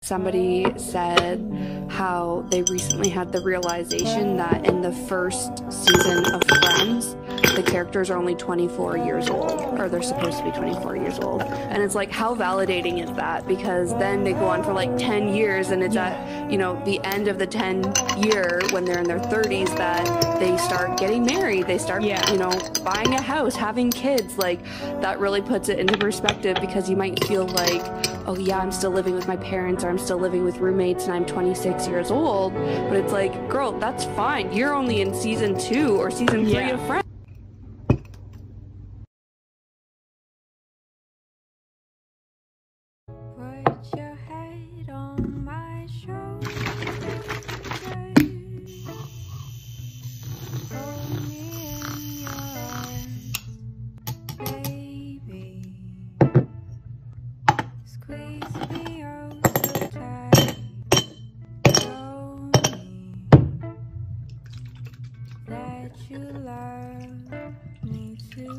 Somebody said how they recently had the realization that in the first season of Friends, the characters are only 24 years old, or they're supposed to be 24 years old. And it's like, how validating is that? Because then they go on for like 10 years, and it's at, you know, the end of the 10 year when they're in their 30s that they start getting married, they start, you know, buying a house, having kids. Like, that really puts it into perspective, because you might feel like, oh yeah, I'm still living with my parents, or I'm still living with roommates and I'm 26 years old. But it's like, girl, that's fine. You're only in season 2 or season 3 of Friends. Put your head on my shoulder. Hold me in your arms, baby. Squeeze me oh so tight. Show me that you love me too.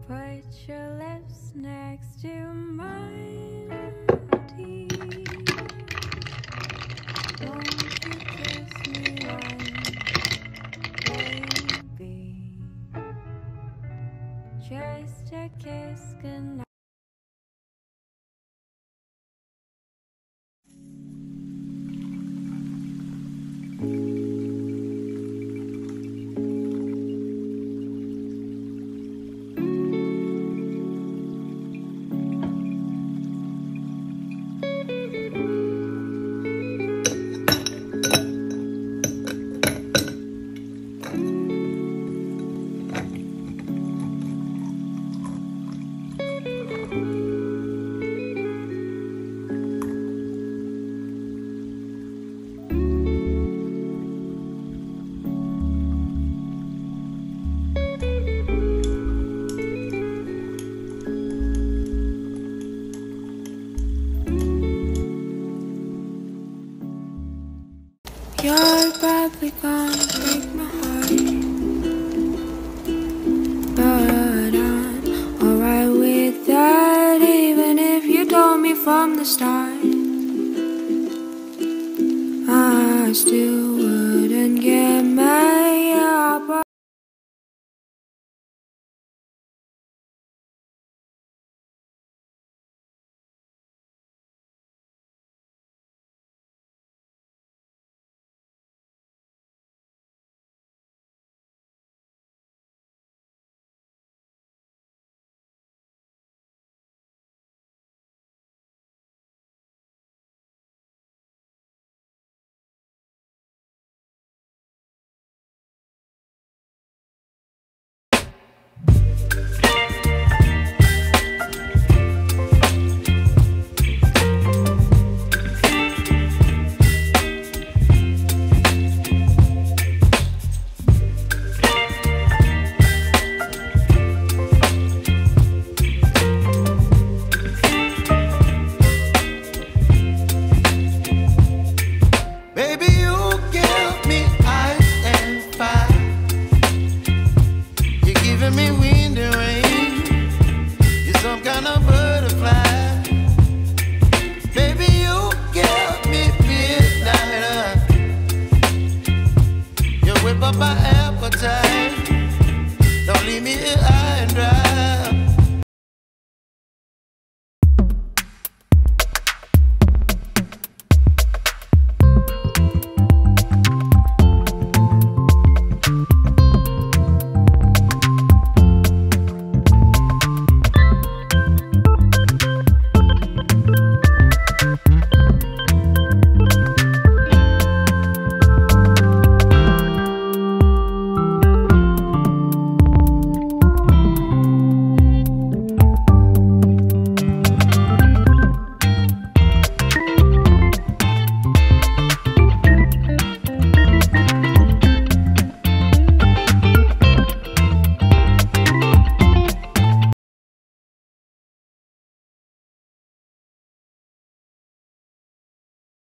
Put your lips next to mine, dear. Won't you kiss me once, baby? Just a kiss goodnight. You're probably gonna break my heart, but I'm alright with that, even if you told me from the start. I still